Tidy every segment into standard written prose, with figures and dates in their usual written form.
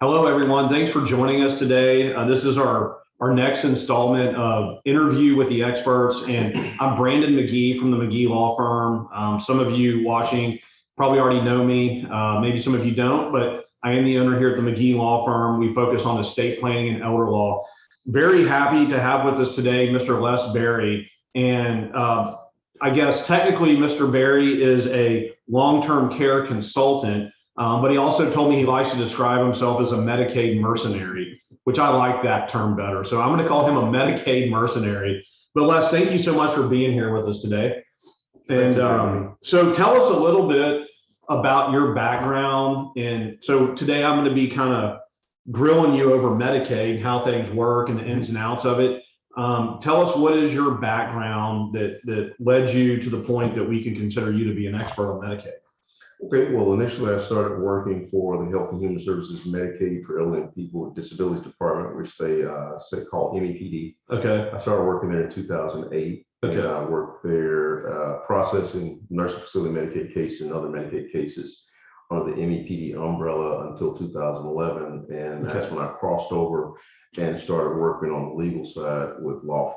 Hello, everyone. Thanks for joining us today. This is our next installment of Interview with the Experts, and I'm Brandon McGee from the McGee Law Firm. Some of you watching probably already know me. Maybe some of you don't, but I am the owner here at the McGee Law Firm. We focus on estate planning and elder law. Very happy to have with us today Mr. Les Berry. And I guess technically Mr. Berry is a long-term care consultant. But he also told me he likes to describe himself as a Medicaid mercenary, which I like that term better. So I'm going to call him a Medicaid mercenary. But Les, thank you so much for being here with us today. And so tell us a little bit about your background. And so today I'm going to be kind of grilling you over Medicaid, how things work and the ins and outs of it. Tell us, what is your background that led you to the point that we can consider you to be an expert on Medicaid? Okay, well, initially I started working for the Health and Human Services Medicaid for Elderly People with Disabilities Department, which they call MEPD. Okay. I started working there in 2008. Okay. And I worked there processing nursing facility Medicaid cases and other Medicaid cases under the MEPD umbrella until 2011. And that's when I crossed over and started working on the legal side with the law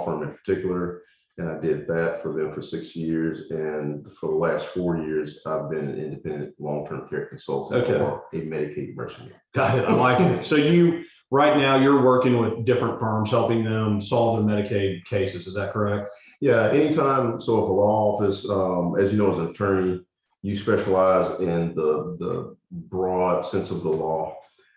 firm in particular. And I did that for them for 6 years. And for the last 4 years, I've been an independent long-term care consultant or a Medicaid mercenary. Got it. I like it. So right now you're working with different firms, helping them solve their Medicaid cases. Is that correct? Yeah, anytime. So if a law office, as you know, as an attorney, you specialize in the broad sense of the law.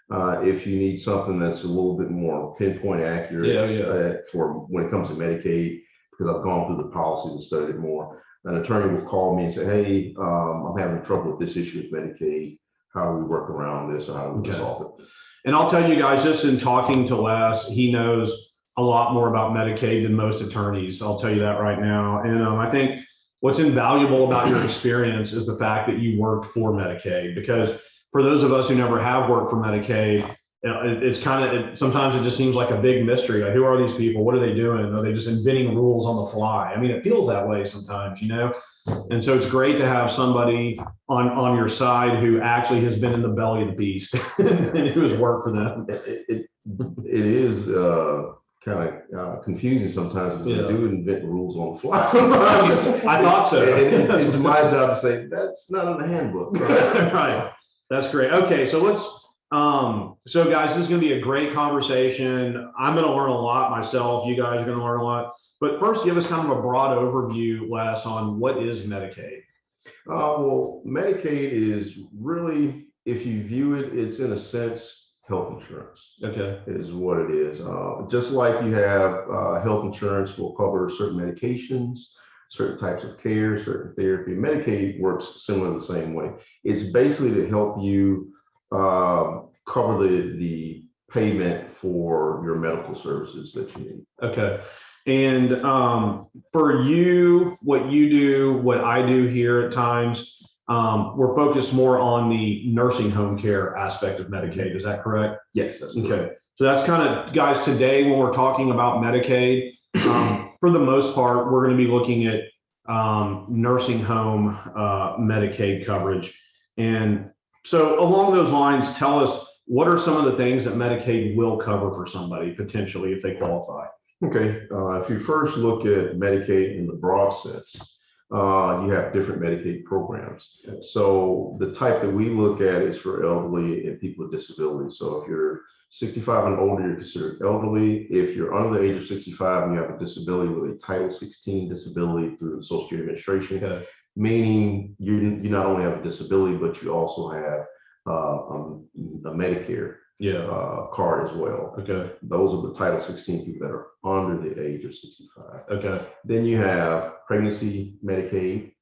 If you need something that's a little bit more pinpoint accurate for when it comes to Medicaid, because I've gone through the policies and studied it more, an attorney will call me and say, hey, I'm having trouble with this issue with Medicaid. How do we work around this, or how do we resolve it? And I'll tell you guys, just in talking to Les, he knows a lot more about Medicaid than most attorneys. I'll tell you that right now. And I think what's invaluable about your experience is the fact that you worked for Medicaid, because for those of us who never have worked for Medicaid, it's sometimes it just seems like a big mystery. Like, who are these people? What are they doing? Are they just inventing rules on the fly? I mean, it feels that way sometimes, you know? And so it's great to have somebody on your side who actually has been in the belly of the beast and who has worked for them. It is kind of confusing sometimes because they do invent rules on the fly. I thought so. It's my job to say, that's not in the handbook. Right. That's great. Okay, so so guys, this is going to be a great conversation. I'm going to learn a lot myself. You guys are going to learn a lot. But first, give us kind of a broad overview, Les, on what is Medicaid. Well, Medicaid is really, if you view it, it's in a sense health insurance. Okay, is what it is. Just like you have health insurance will cover certain medications, certain types of care, certain therapy. Medicaid works similar the same way. It's basically to help you cover the payment for your medical services that you need. Okay. And for you, what you do, what I do here at times, we're focused more on the nursing home care aspect of Medicaid. Is that correct? Yes, that's correct. Okay. So that's kind of, guys, today when we're talking about Medicaid, for the most part, we're going to be looking at nursing home Medicaid coverage. And so along those lines, tell us, what are some of the things that Medicaid will cover for somebody potentially if they qualify? Okay, if you first look at Medicaid in the broad sense, you have different Medicaid programs. So the type that we look at is for elderly and people with disabilities. So if you're 65 and older, you're considered elderly. If you're under the age of 65 and you have a disability with a Title 16 disability through the Social Security Administration, meaning you not only have a disability, but you also have a Medicare card as well. Okay. Those are the Title 16 people that are under the age of 65. Okay. Then you have pregnancy Medicaid,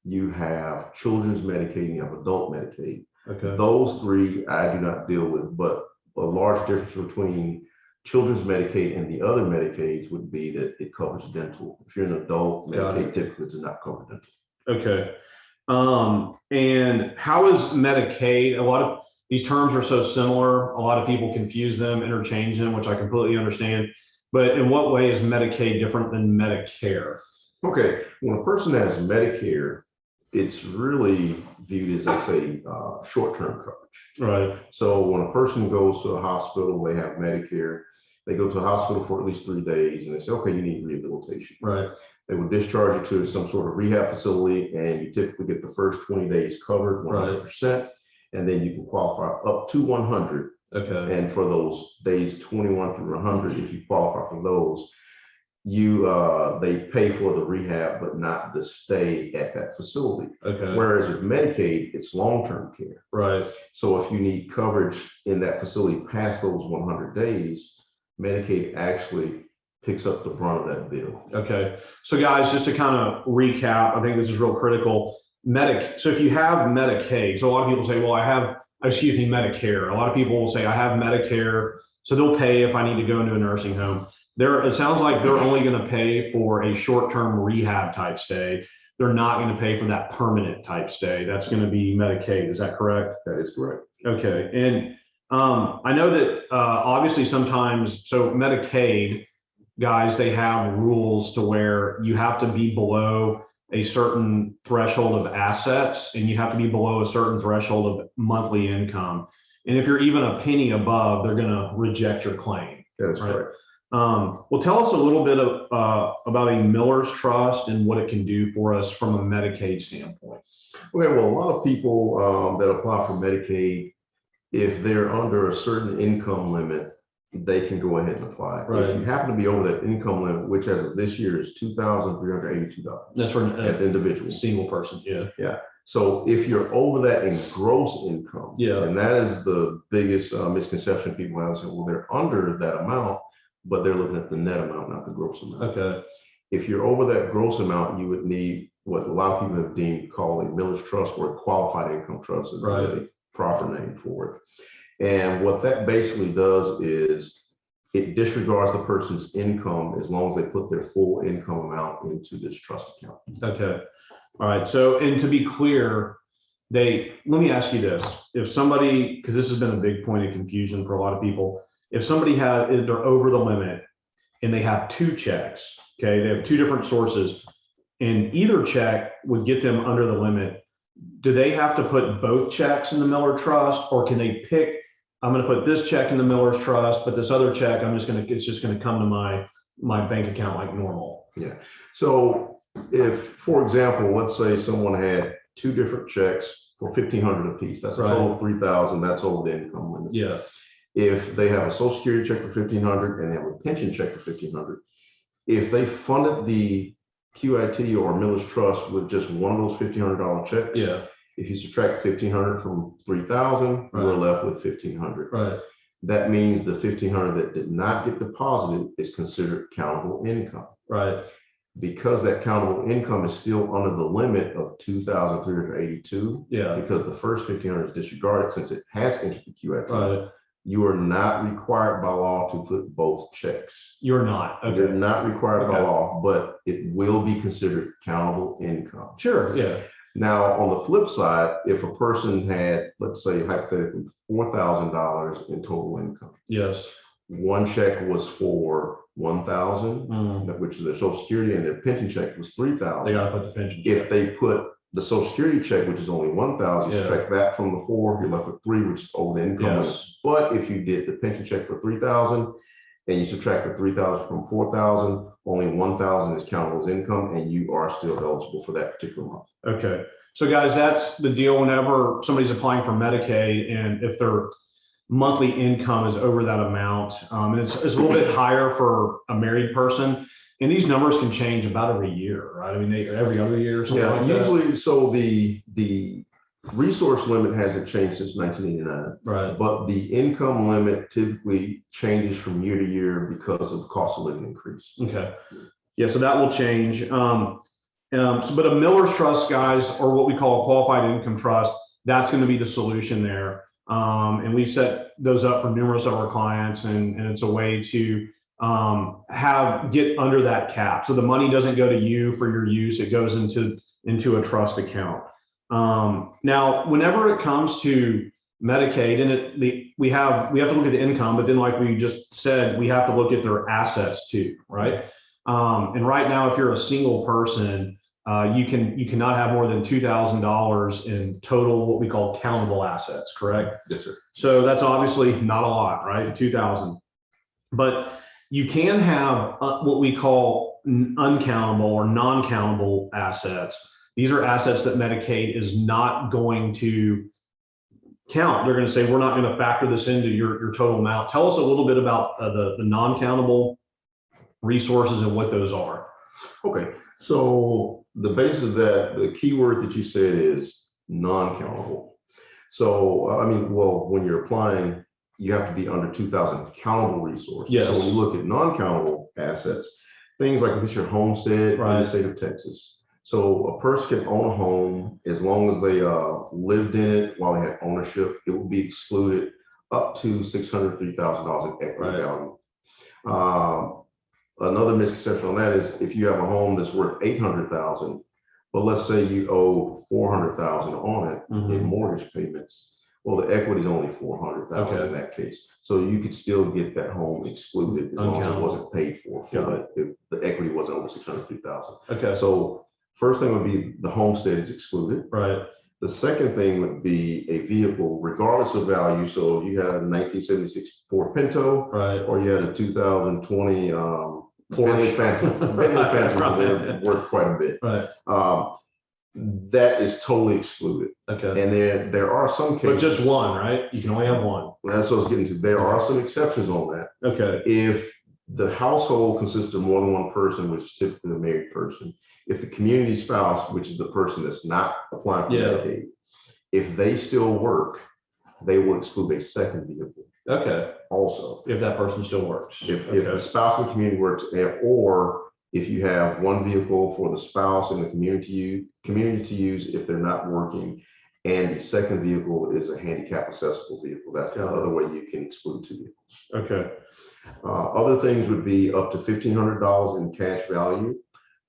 you have children's Medicaid, and you have adult Medicaid. Okay. Those three I do not deal with, but a large difference between children's Medicaid and the other Medicaids would be that it covers dental. If you're an adult, Medicaid typically does not cover dental. Okay. And how is Medicaid? A lot of these terms are so similar. A lot of people confuse them, interchange them, which I completely understand. But in what way is Medicaid different than Medicare? Okay. When a person has Medicare, it's really viewed as, I say, short-term coverage. Right. So when a person goes to a hospital, they have Medicare, they go to a hospital for at least 3 days and they say, okay, you need rehabilitation. Right. They will discharge you to some sort of rehab facility and you typically get the first 20 days covered 100%. And then you can qualify up to 100. Okay. And for those days 21 through 100, if you qualify for those, they pay for the rehab, but not the stay at that facility. Okay. Whereas with Medicaid, it's long-term care. Right. So if you need coverage in that facility past those 100 days, Medicaid actually picks up the brunt of that bill. Okay. So guys, just to kind of recap, I think this is real critical. So if you have Medicaid, so a lot of people say, well, Medicare. A lot of people will say I have Medicare, so they'll pay if I need to go into a nursing home. It sounds like they're only going to pay for a short-term rehab type stay. They're not going to pay for that permanent type stay. That's going to be Medicaid. Is that correct? That is correct. Okay. And I know that obviously sometimes, so Medicaid guys, they have rules to where you have to be below a certain threshold of assets and you have to be below a certain threshold of monthly income. And if you're even a penny above, they're going to reject your claim. That's correct. Well, tell us a little bit about a Miller's Trust and what it can do for us from a Medicaid standpoint. Okay, well, a lot of people that apply for Medicaid, if they're under a certain income limit, they can go ahead and apply. Right. If you happen to be over that income limit, which as of this year is $2,382. That's for as an individual. Single person. Yeah. Yeah. So if you're over that in gross income, yeah, and that is the biggest misconception people have, say, well, they're under that amount, but they're looking at the net amount, not the gross amount. Okay. If you're over that gross amount, you would need what a lot of people have deemed called a Miller's Trust or a qualified income trust is right. the proper name for it. And what that basically does is it disregards the person's income as long as they put their full income amount into this trust account. Okay. All right. So, and to be clear, let me ask you this. If somebody, because this has been a big point of confusion for a lot of people, if somebody they're over the limit and they have 2 checks, okay, they have 2 different sources and either check would get them under the limit, do they have to put both checks in the Miller Trust, or can they pick, I'm going to put this check in the Miller's Trust, but this other check, it's just going to come to my bank account like normal? Yeah. So if, for example, let's say someone had 2 different checks for $1,500 a piece, that's a total of $3,000, that's over the income limit. Yeah. If they have a Social Security check for $1,500 and they have a pension check for $1,500, if they funded the QIT or Miller's Trust with just one of those $1,500 checks, yeah, if you subtract $1,500 from $3,000, right. we're left with $1,500. Right. That means the $1,500 that did not get deposited is considered countable income. Right. Because that countable income is still under the limit of $2,382. Yeah. Because the first $1,500 is disregarded since it has entered the QIT. Right. You are not required by law to put both checks. You're not. Okay. You're not required by Okay. law, but it will be considered countable income. Sure. Yeah. Now, on the flip side, if a person had, let's say, hypothetically, $4,000 in total income, Yes. one check was for $1,000, which is their Social Security, and their pension check was $3,000. They got to put the pension check. If they put the Social Security check, which is only $1,000, Yeah. subtract that from the 4, you're left with 3, which is over the income limit. Yes. But if you did the pension check for $3,000 and you subtract the $3,000 from $4,000, only $1,000 is countable as income, and you are still eligible for that particular month. Okay. So guys, that's the deal whenever somebody's applying for Medicaid, and if their monthly income is over that amount, and it's a little bit higher for a married person, and these numbers can change about every year, right? I mean, every other year or something like that. Usually, so the resource limit hasn't changed since 1989. Right. But the income limit typically changes from year to year because of the cost of living increase. Okay. Yeah, so that will change. But a Miller's Trust, guys, or what we call a qualified income trust, that's going to be the solution there. And we've set those up for numerous of our clients, and it's a way to get under that cap. So the money doesn't go to you for your use, it goes into a trust account. Now, whenever it comes to Medicaid, and we have to look at the income, but then like we just said, we have to look at their assets too, right? And right now, if you're a single person, you cannot have more than $2,000 in total what we call countable assets, correct? Yes, sir. So that's obviously not a lot, right? 2,000. But you can have what we call uncountable or non-countable assets. These are assets that Medicaid is not going to count. They're going to say, we're not going to factor this into your total amount. Tell us a little bit about the non-countable resources and what those are. Okay, so the basis of that, the key word that you said is non-countable. So, I mean, well, when you're applying, you have to be under 2,000 countable resources. Yes. So when you look at non-countable assets, things like if it's your homestead in the state of Texas. So a person can own a home as long as they lived in it while they had ownership. It will be excluded up to $603,000 in equity value. Another misconception on that is if you have a home that's worth $800,000, but let's say you owe $400,000 on it in mortgage payments. Well, the equity is only $400,000 in that case. So you could still get that home excluded as long as it wasn't paid for if the equity wasn't over $603,000. Okay. So first thing would be the homestead is excluded. Right. The second thing would be a vehicle, regardless of value. So if you had a 1976 Ford Pinto, Right. or you had a 2020 Bentley Phantom. Bentley Phantom, they're worth quite a bit. Right. That is totally excluded. Okay. And there are some cases. But just one, right? You can only have one. That's what I was getting to. There are some exceptions on that. Okay. If the household consists of more than one person, which is typically a married person, if the community spouse, which is the person that's not applying for Medicaid, if they still work, they will exclude a second vehicle. Okay. Also, if that person still works. If the spouse of the community works, or if you have one vehicle for the spouse and the community to use if they're not working, and the second vehicle is a handicap accessible vehicle. That's the other way you can exclude two vehicles. Okay. Other things would be up to $1,500 in cash value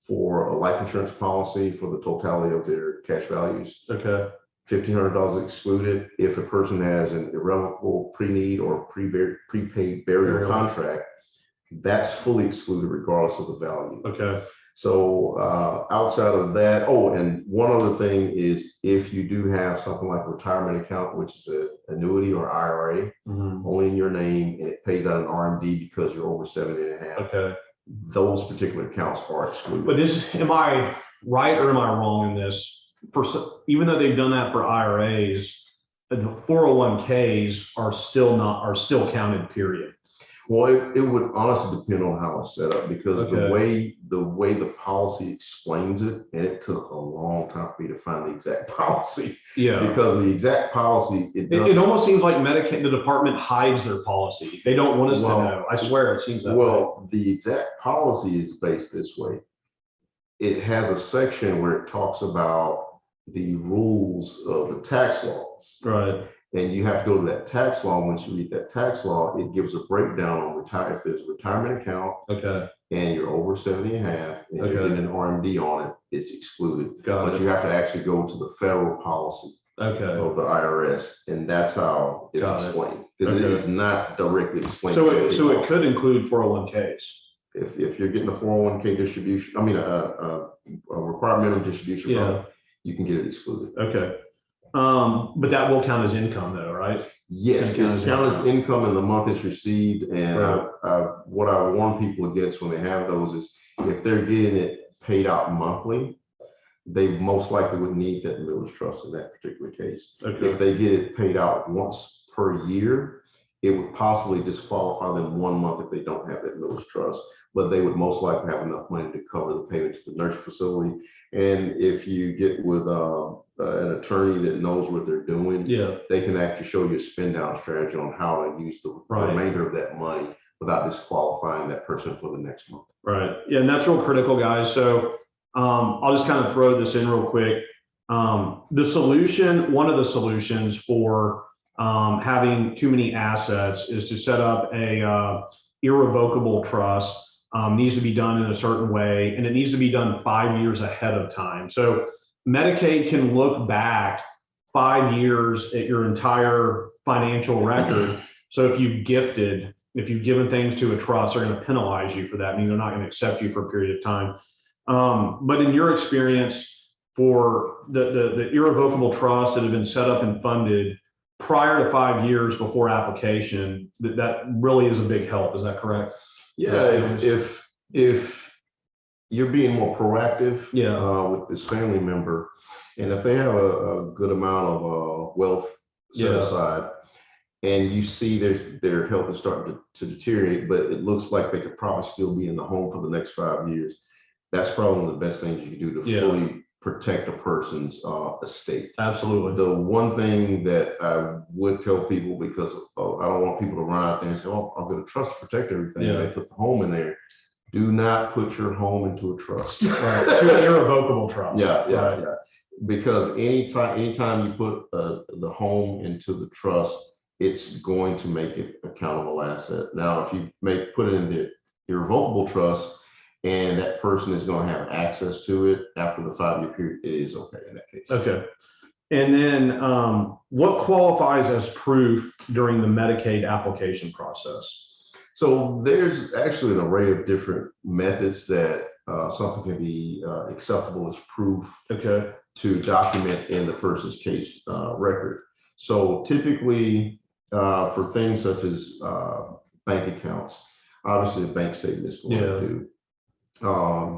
for a life insurance policy for the totality of their cash values. Okay. $1,500 excluded if a person has an irrevocable pre-need or prepaid burial contract. That's fully excluded regardless of the value. Okay. So outside of that, oh, and one other thing is if you do have something like a retirement account, which is an annuity or IRA, only in your name, and it pays out an RMD because you're over 70.5. Okay. Those particular accounts are excluded. But am I right or am I wrong in this? Even though they've done that for IRAs, the 401ks are still counted, period. Well, it would honestly depend on how it's set up, because the way the policy explains it, and it took a long time for me to find the exact policy. Yeah. Because the exact policy, it almost seems like Medicaid, the department hides their policy. They don't want us to know. I swear it seems that way. Well, the exact policy is based this way. It has a section where it talks about the rules of the tax laws. Right. And you have to go to that tax law. Once you read that tax law, it gives a breakdown on if there's a retirement account and you're over 70.5 and you're getting an RMD on it, it's excluded. But you have to actually go to the federal policy of the IRS, and that's how it's explained. It is not directly explained. So it could include 401ks. If you're getting a 401k distribution, I mean a required minimum distribution from, you can get it excluded. Okay. But that will count as income though, right? Yes, it's counted as income in the month it's received. And what I warn people against when they have those is if they're getting it paid out monthly, they most likely would need that millage trust in that particular case. If they get it paid out once per year, it would possibly disqualify them 1 month if they don't have that millage trust, but they would most likely have enough money to cover the payment to the nursing facility. And if you get with an attorney that knows what they're doing, they can actually show you a spin down strategy on how to use the remainder of that money without disqualifying that person for the next month. Right. Yeah, and that's real critical, guys. So I'll just kind of throw this in real quick. The solution, one of the solutions for having too many assets is to set up a irrevocable trust. Needs to be done in a certain way, and it needs to be done 5 years ahead of time. So Medicaid can look back 5 years at your entire financial record. So if you've given things to a trust, they're going to penalize you for that. I mean, they're not going to accept you for a period of time. But in your experience, for the irrevocable trusts that have been set up and funded prior to 5 years before application, that really is a big help. Is that correct? Yeah, if you're being more proactive, Yeah. with this family member, and if they have a good amount of wealth set aside, and you see their health is starting to deteriorate, but it looks like they could probably still be in the home for the next 5 years, that's probably one of the best things you can do to fully protect a person's estate. Absolutely. The one thing that I would tell people, because I don't want people to run out there and say, "Oh, I'll get a trust to protect everything," and they put the home in there. Do not put your home into a trust. Right. To an irrevocable trust. Yeah. Because anytime you put the home into the trust, it's going to make it a countable asset. Now, if you put it in the irrevocable trust, and that person is going to have access to it after the 5-year period, it is okay in that case. Okay. And then what qualifies as proof during the Medicaid application process? So there's actually an array of different methods that something can be acceptable as proof to document in the person's case record. So typically for things such as bank accounts, obviously a bank statement is going to do.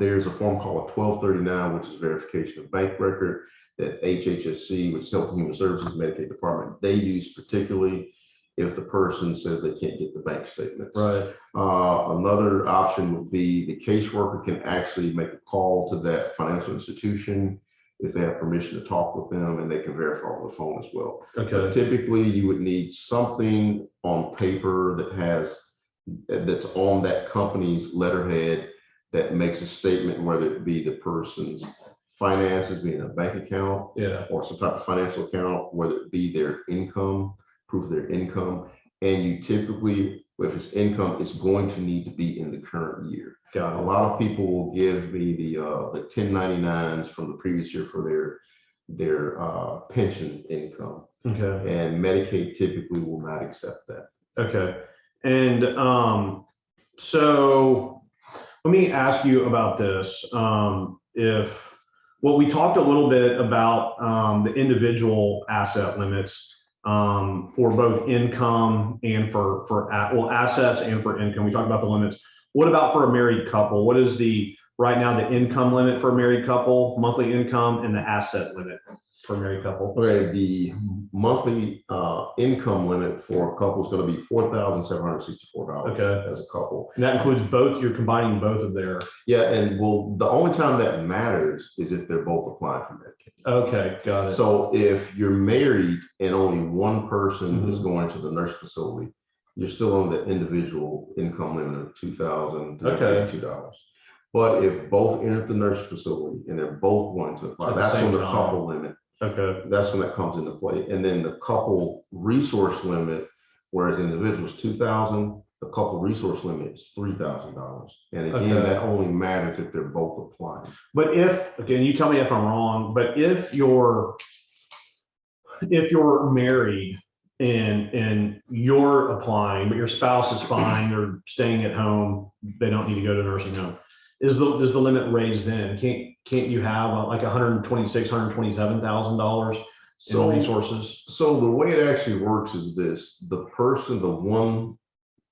There's a form called a 1239, which is verification of bank record, that HHSC, which is Health and Human Services Medicaid Department, they use particularly if the person says they can't get the bank statements. Right. Another option would be the caseworker can actually make a call to that financial institution if they have permission to talk with them, and they can verify over the phone as well. Okay. But typically, you would need something on paper that's on that company's letterhead that makes a statement, whether it be the person's finances, being a bank account, or some type of financial account, whether it be their income, proof of their income. And you typically, if it's income, it's going to need to be in the current year. Got it. A lot of people will give me the 1099s from the previous year for their pension income. Okay. And Medicaid typically will not accept that. Okay. And so let me ask you about this. We talked a little bit about the individual asset limits for both income and for assets and for income. We talked about the limits. What about for a married couple? What is right now the income limit for a married couple, monthly income, and the asset limit for a married couple? Okay, the monthly income limit for a couple is going to be $4,764 as a couple. And that includes both, you're combining both of their. Yeah, and the only time that matters is if they're both applying for Medicaid. Okay, got it. So if you're married and only one person is going to the nurse facility, you're still on the individual income limit of $2,382. But if both enter the nurse facility and they're both going to apply, that's when the couple limit. Okay. That's when that comes into play. And then the couple resource limit, whereas individuals $2,000, the couple resource limit is $3,000. And again, that only matters if they're both applying. But again, you tell me if I'm wrong, but if you're married and you're applying, but your spouse is fine, they're staying at home, they don't need to go to a nursing home, does the limit raise then? Can't you have like $127,000 in resources? So the way it actually works is this: the one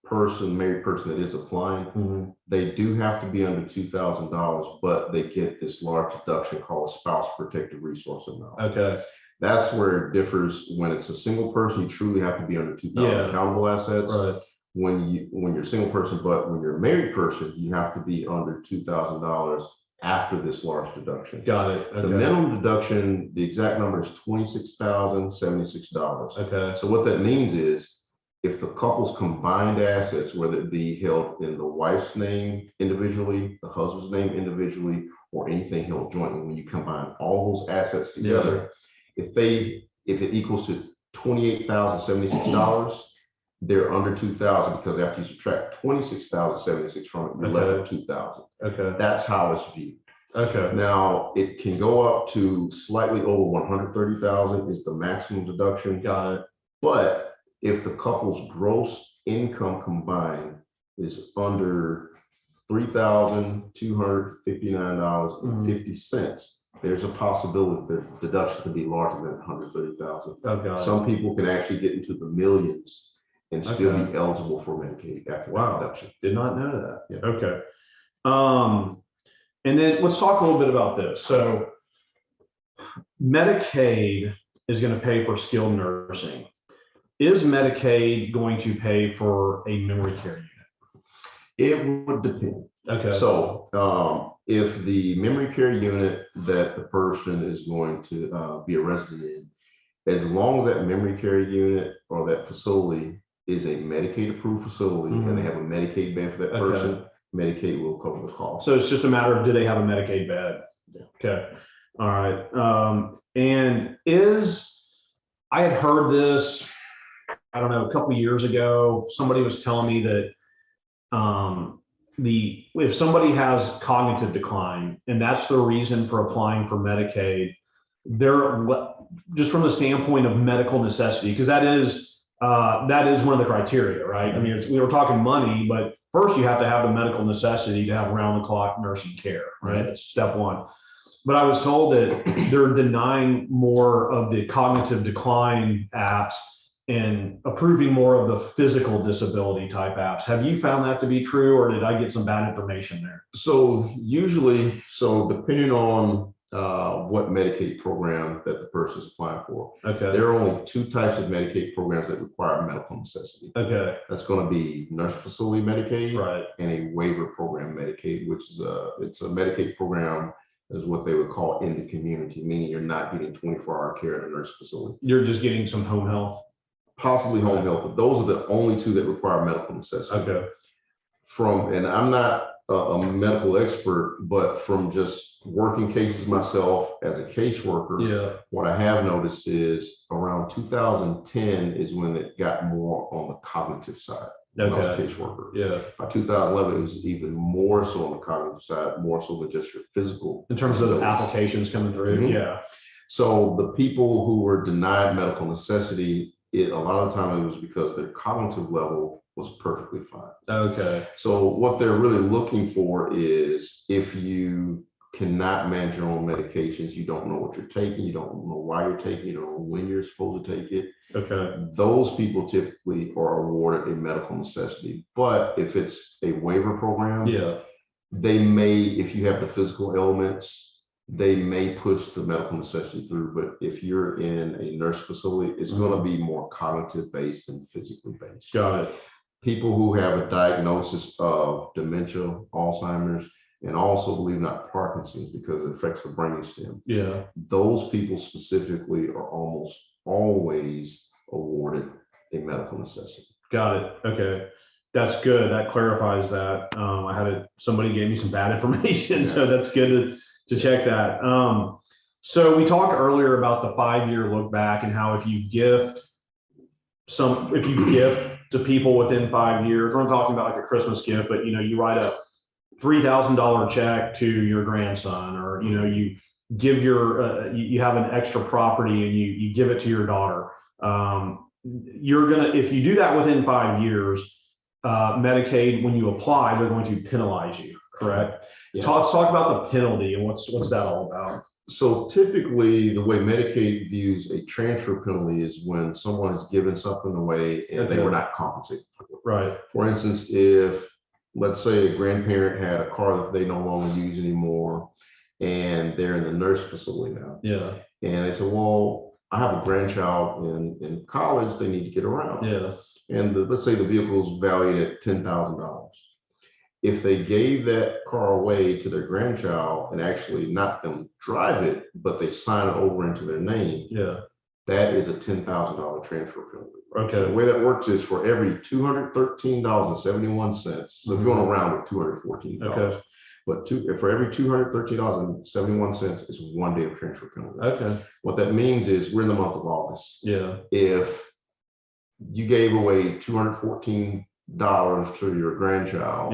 person, married person that is applying, they do have to be under $2,000, but they get this large deduction called a spouse protected resource amount. Okay. That's where it differs. When it's a single person, you truly have to be under 2,000 countable assets. Right. When you're a single person, but when you're a married person, you have to be under $2,000 after this large deduction. Got it. Okay. The minimum deduction, the exact number is $26,076. Okay. So what that means is, if the couple's combined assets, whether it be held in the wife's name individually, the husband's name individually, or anything held jointly, when you combine all those assets together, if it equals to $28,076, they're under 2,000, because after you subtract 26,076 from it, you're left with 2,000. Okay. That's how it's viewed. Okay. Now it can go up to slightly over 130,000 is the maximum deduction. Got it. But if the couple's gross income combined is under $3,259.50. There's a possibility the deduction could be larger than 130,000. Oh, God. Some people can actually get into the millions and still Okay. be eligible for Medicaid after that Wow. deduction. Did not know that. Yeah. Okay. And then let's talk a little bit about this. So Medicaid is going to pay for skilled nursing. Is Medicaid going to pay for a memory care unit? It would depend. Okay. So if the memory care unit that the person is going to be a resident in, as long as that memory care unit or that facility is a Medicaid approved facility and they have a Medicaid bed for that person, Medicaid will cover the cost. So it's just a matter of, do they have a Medicaid bed? Yeah. Okay. All right. And I had heard this, I don't know, a couple of years ago, somebody was telling me that if somebody has cognitive decline and that's the reason for applying for Medicaid, they're just from the standpoint of medical necessity, because that is one of the criteria, right? I mean, we were talking money, but first you have to have the medical necessity to have round the clock nursing care, right? That's step one. But I was told that they're denying more of the cognitive decline apps and approving more of the physical disability type apps. Have you found that to be true, or did I get some bad information there? So usually, depending on what Medicaid program that the person is applying for, there are only two types of Medicaid programs that require medical necessity. That's going to be nurse facility Medicaid, right, and a waiver program Medicaid, which is it's a Medicaid program is what they would call in the community, meaning you're not getting 24-hour care in a nurse facility. You're just getting some home health. Possibly home health, but those are the only two that require medical necessity. And I'm not a medical expert, but from just working cases myself as a caseworker, what I have noticed is around 2010 is when it got more on the cognitive side. When I was a caseworker. By 2011, it was even more so on the cognitive side, more so than just your physical. In terms of those applications coming through, So the people who were denied medical necessity, a lot of the time it was because their cognitive level was perfectly fine. So what they're really looking for is if you cannot manage your own medications, you don't know what you're taking, you don't know why you're taking it, you don't know when you're supposed to take it. Those people typically are awarded a medical necessity. But if it's a waiver program, they may, if you have the physical elements, they may push the medical necessity through. But if you're in a nurse facility, it's going to be more cognitive based than physically based. People who have a diagnosis of dementia, Alzheimer's, and also, believe it or not, Parkinson's, because it affects the brainstem. Those people specifically are almost always awarded a medical necessity. That's good. That clarifies that. Somebody gave me some bad information, so that's good to check that. So we talked earlier about the 5-year look back and how if you gift to people within 5 years, we're not talking about like a Christmas gift, but you write a $3,000 check to your grandson, or you give you have an extra property and you give it to your daughter. If you do that within 5 years, Medicaid, when you apply, they're going to penalize you, correct? Let's talk about the penalty and what's that all about. So typically the way Medicaid views a transfer penalty is when someone is given something away and they were not compensated for it. For instance, if let's say a grandparent had a car that they no longer use anymore and they're in the nurse facility now. And they said, well, I have a grandchild in college, they need to get around. And let's say the vehicle is valued at $10,000. If they gave that car away to their grandchild and actually not them drive it, but they sign it over into their name, that is a $10,000 transfer penalty. So the way that works is for every $213.71, so if you want to round it, $214. But for every $213.71 is 1 day of transfer penalty. What that means is we're in the month of August. If you gave away $214 to your grandchild,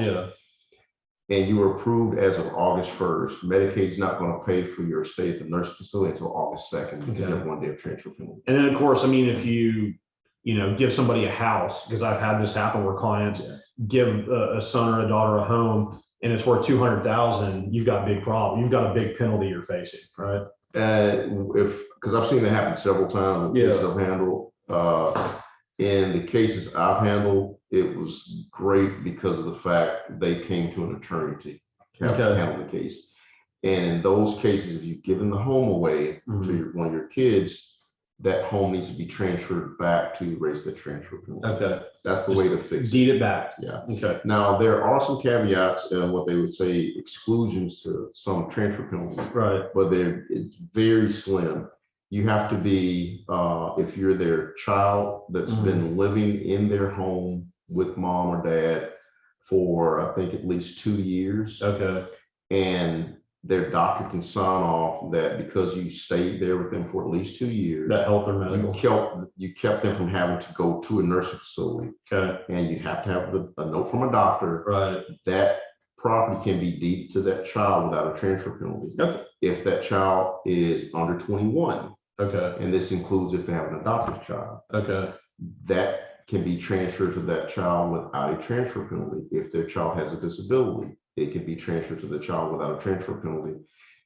and you were approved as of August 1st, Medicaid's not going to pay for your stay at the nurse facility until August 2nd because you have 1 day of transfer penalty. And then of course, I mean, if you give somebody a house, because I've had this happen where clients give a son or a daughter a home, and it's worth 200,000, you've got a big problem. You've got a big penalty you're facing, right? Because I've seen it happen several times in cases I've handled. In the cases I've handled, it was great because of the fact they came to an attorney to handle the case. And in those cases, if you've given the home away to one of your kids, that home needs to be transferred back to raise the transfer penalty. Okay. That's the way to fix it. Deed it back. Yeah. Okay. Now, there are some caveats and what they would say exclusions to some transfer penalties. Right. But it's very slim. You have to be, if you're their child that's been living in their home with mom or dad for, I think, at least 2 years. Okay. And their doctor can sign off that because you stayed there with them for at least 2 years, That health or medical. you kept them from having to go to a nursing facility. Okay. And you have to have a note from a doctor. Right. That property can be deeded to that child without a transfer penalty. Okay. If that child is under 21. Okay. And this includes if they have an adopted child. Okay. That can be transferred to that child without a transfer penalty. If their child has a disability, it can be transferred to the child without a transfer penalty.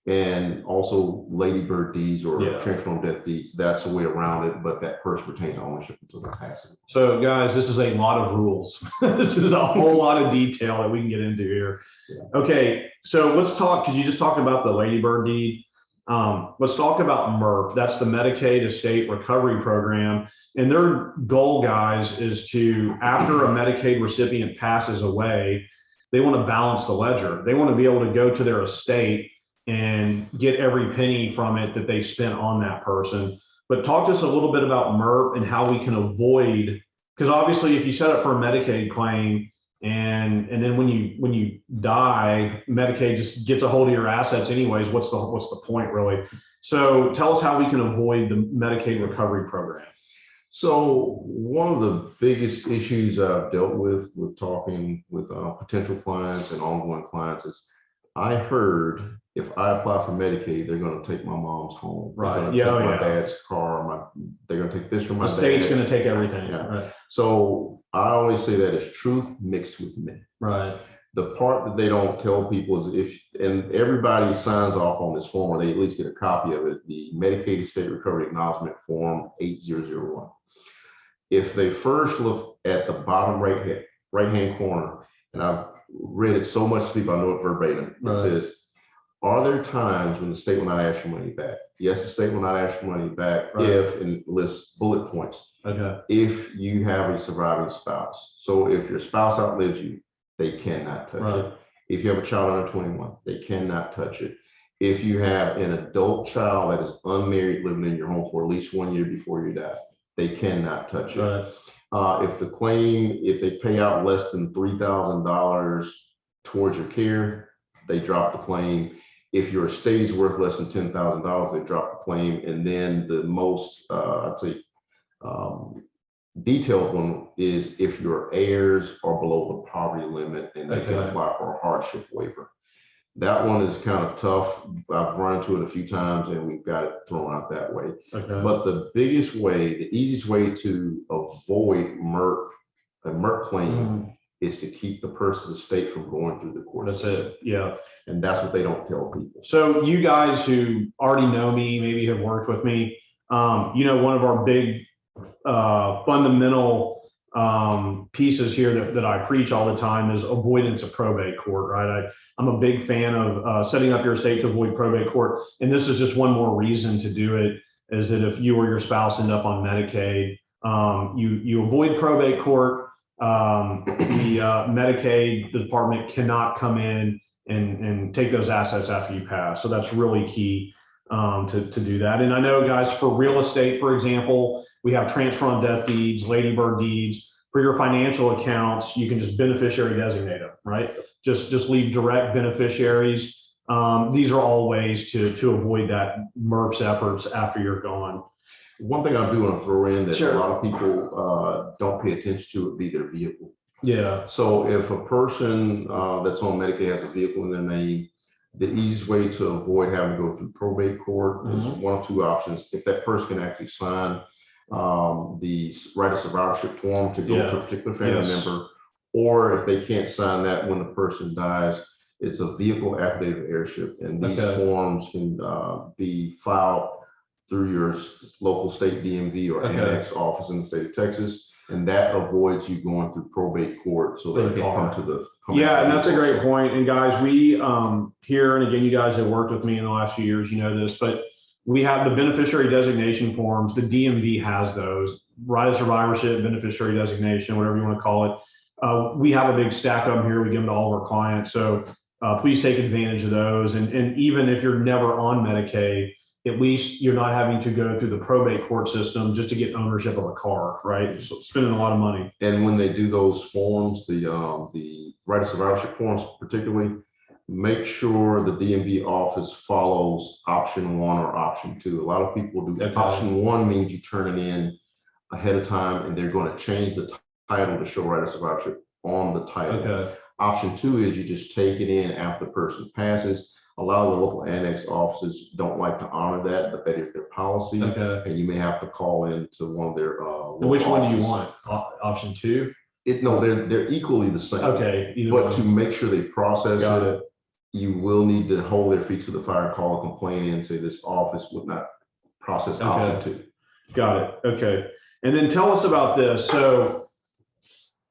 And also ladybird deeds or transfer on death deeds, that's a way around it, but that person retains ownership until they pass it. So guys, this is a lot of rules. This is a whole lot of detail that we can get into here. Yeah. Okay, so let's talk, because you just talked about the ladybird deed. Let's talk about MERP. That's the Medicaid Estate Recovery Program. And their goal, guys, is to, after a Medicaid recipient passes away, they want to balance the ledger. They want to be able to go to their estate and get every penny from it that they spent on that person. But talk to us a little bit about MERP and how we can avoid, because obviously if you set up for a Medicaid claim and then when you die, Medicaid just gets a hold of your assets anyways, what's the point really? So tell us how we can avoid the Medicaid recovery program. So one of the biggest issues I've dealt with talking with potential clients and ongoing clients is I heard if I apply for Medicaid, they're going to take my mom's home. Right. Take my dad's car. They're going to take this from my dad. The state's going to take everything. Yeah. Right. So I always say that is truth mixed with myth. Right. The part that they don't tell people is and everybody signs off on this form, or they at least get a copy of it, the Medicaid Estate Recovery Acknowledgement Form 8001. If they first look at the bottom right-hand corner, and I've read it so much to people, I know it verbatim. It says, are there times when the state will not ask your money back? Yes, the state will not ask your money back if, and lists bullet points. Okay. If you have a surviving spouse. So if your spouse outlives you, they cannot touch it. If you have a child under 21, they cannot touch it. If you have an adult child that is unmarried living in your home for at least 1 year before you die, they cannot touch it. If they pay out less than $3,000 towards your care, they drop the claim. If your estate is worth less than $10,000, they drop the claim. And then the most, I'd say, detailed one is if your heirs are below the poverty limit and they can apply for a hardship waiver. That one is kind of tough. I've run into it a few times and we've got it thrown out that way. But the biggest way, the easiest way to avoid a MERP claim is to keep the person's estate from going through the court. That's it. Yeah. And that's what they don't tell people. So you guys who already know me, maybe have worked with me, one of our big fundamental pieces here that I preach all the time is avoidance of probate court, right? I'm a big fan of setting up your estate to avoid probate court. And this is just one more reason to do it, is that if you or your spouse end up on Medicaid, you avoid probate court. The Medicaid department cannot come in and take those assets after you pass. So that's really key to do that. And I know, guys, for real estate, for example, we have transfer on death deeds, ladybird deeds. For your financial accounts, you can just beneficiary designate them, right? Just leave direct beneficiaries. These are all ways to avoid that MERP's efforts after you're gone. One thing I do want to throw in that a lot of people don't pay attention to would be their vehicle. Yeah. So if a person that's on Medicaid has a vehicle in their name, the easiest way to avoid having to go through probate court is one of two options. If that person can actually sign the right of survivorship form to go to a particular family member, or if they can't sign that when the person dies, It's a vehicle affidavit of heirship, and these Okay. forms can be filed through your local state DMV or Okay. annex office in the state of Texas, and that avoids you going through probate court, so For they the can car. come to the. Yeah, and that's a great point. And guys, we here, and again, you guys have worked with me in the last few years, you know this, but we have the beneficiary designation forms. The DMV has those, right of survivorship, beneficiary designation, whatever you want to call it. We have a big stack of them here. We give them to all of our clients. So please take advantage of those. And even if you're never on Medicaid, at least you're not having to go through the probate court system just to get ownership of a car, right? So spending a lot of money. And when they do those forms, the right of survivorship forms particularly, make sure the DMV office follows option 1 or option 2. A lot of people do. Okay. Option 1 means you turn it in ahead of time, and they're going to change the title to show right of survivorship on the title. Okay. Option 2 is you just take it in after the person passes. A lot of the local annex offices don't like to honor that, but that is their policy. Okay. And you may have to call in to one of their. Which one do you offices. want? Option 2? No, they're equally the same. Okay. But to make sure they process Got it, you will need to hold their feet to the fire, call a complaint in, and say this office would not process option 2. Got it. Okay. And then tell us about this. So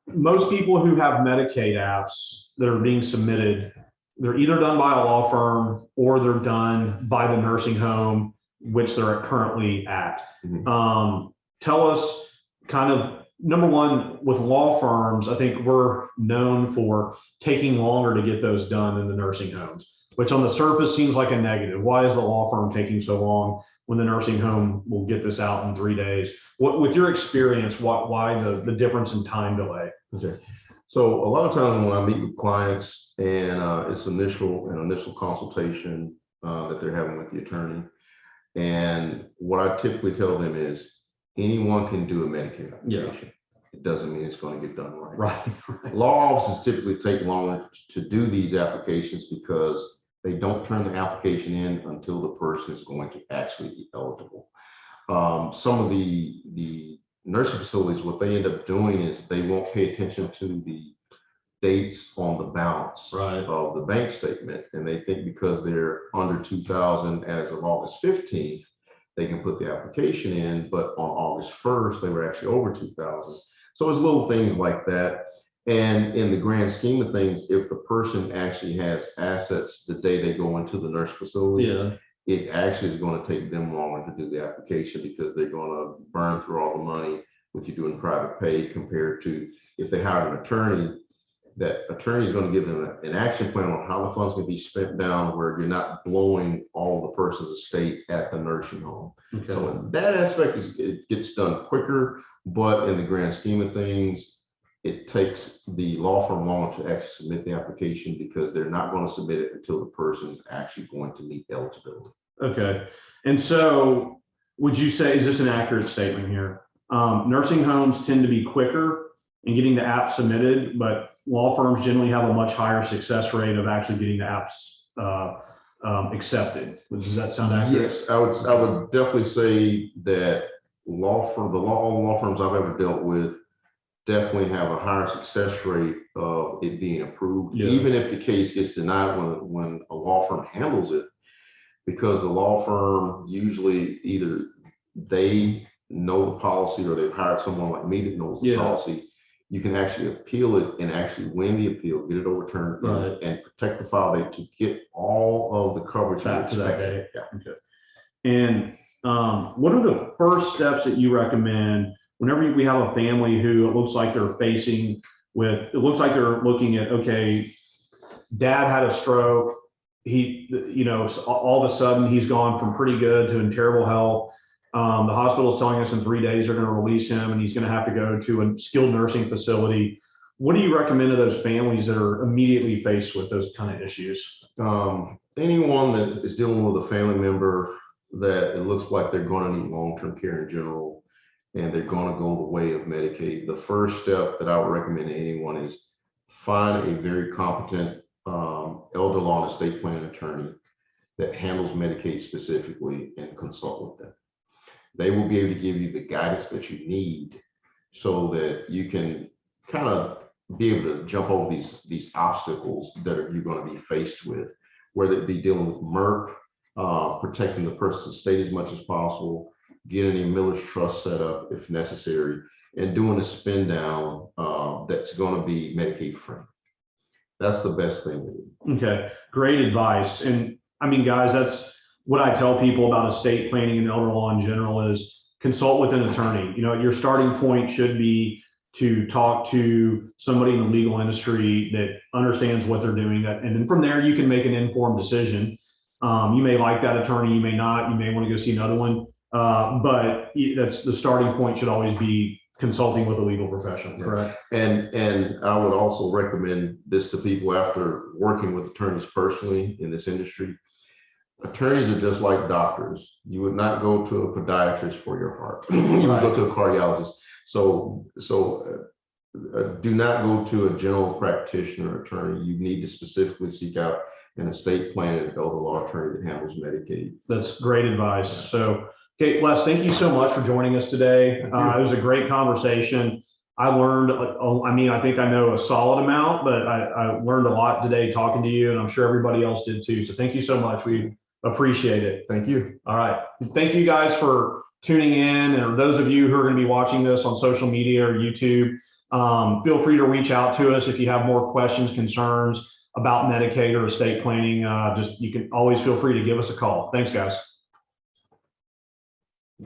most people who have Medicaid apps that are being submitted, they're either done by a law firm or they're done by the nursing home, which they're currently at. Mhm. Tell us kind of, number one, with law firms, I think we're known for taking longer to get those done in the nursing homes, which on the surface seems like a negative. Why is the law firm taking so long when the nursing home will get this out in 3 days? What, with your experience, why the difference in time delay? Okay. So a lot of times when I meet with clients and it's initial consultation that they're having with the attorney, and what I typically tell them is anyone can do a Medicare application. It doesn't mean it's going to get done right. Law offices typically take longer to do these applications because they don't turn the application in until the person is going to actually be eligible. Some of the nursing facilities, what they end up doing is they won't pay attention to the dates on the balance of the bank statement, and they think because they're under 2,000 as of August 15th, they can put the application in, but on August 1st, they were actually over 2,000. So it's little things like that. And in the grand scheme of things, if the person actually has assets the day they go into the nurse facility, it actually is going to take them longer to do the application because they're going to burn through all the money with you doing private pay compared to if they hired an attorney. That attorney is going to give them an action plan on how the funds can be spent down where you're not blowing all the person's estate at the nursing home. Okay. So in that aspect, it gets done quicker, but in the grand scheme of things, it takes the law firm longer to actually submit the application because they're not going to submit it until the person is actually going to meet eligibility. Okay. And so would you say, is this an accurate statement here? Nursing homes tend to be quicker in getting the app submitted, but law firms generally have a much higher success rate of actually getting the apps accepted. Does that sound accurate? Yes, I would definitely say that all the law firms I've ever dealt with definitely have a higher success rate of it being approved, even if the case gets denied when a law firm handles it, because the law firm usually either they know the policy or they've hired someone like me that knows the policy. You can actually appeal it and actually win the appeal, get it overturned, and protect the file date to get all of the coverage back to that day. Okay. And what are the first steps that you recommend whenever we have a family who it looks like they're facing with, it looks like they're looking at, okay, dad had a stroke. He, you know, all of a sudden he's gone from pretty good to in terrible health. The hospital is telling us in 3 days they're going to release him and he's going to have to go to a skilled nursing facility. What do you recommend to those families that are immediately faced with those kind of issues? Anyone that is dealing with a family member that it looks like they're going to need long-term care in general, and they're going to go the way of Medicaid, the first step that I would recommend to anyone is find a very competent elder law and estate planning attorney that handles Medicaid specifically and consult with them. They will be able to give you the guidance that you need so that you can kind of be able to jump over these obstacles that you're going to be faced with, whether it be dealing with MERP, protecting the person's estate as much as possible, getting a Miller's trust set up if necessary, and doing a spin down that's going to be Medicaid friendly. That's the best thing to do. Okay, great advice. And I mean, guys, that's what I tell people about estate planning and elder law in general is consult with an attorney. You know, your starting point should be to talk to somebody in the legal industry that understands what they're doing. And then from there, you can make an informed decision. You may like that attorney, you may not, you may want to go see another one. But that's the starting point should always be consulting with a legal professional, correct? And I would also recommend this to people after working with attorneys personally in this industry. Attorneys are just like doctors. You would not go to a podiatrist for your heart. You would go to a cardiologist. So do not go to a general practitioner attorney. You need to specifically seek out an estate planning and elder law attorney that handles Medicaid. That's great advice. So, okay, Les, thank you so much for joining us today. It was a great conversation. I learned, I mean, I think I know a solid amount, but I learned a lot today talking to you, and I'm sure everybody else did too. So thank you so much. We appreciate it. Thank you. All right. Thank you guys for tuning in. And those of you who are going to be watching this on social media or YouTube, feel free to reach out to us if you have more questions, concerns about Medicaid or estate planning. You can always feel free to give us a call. Thanks, guys.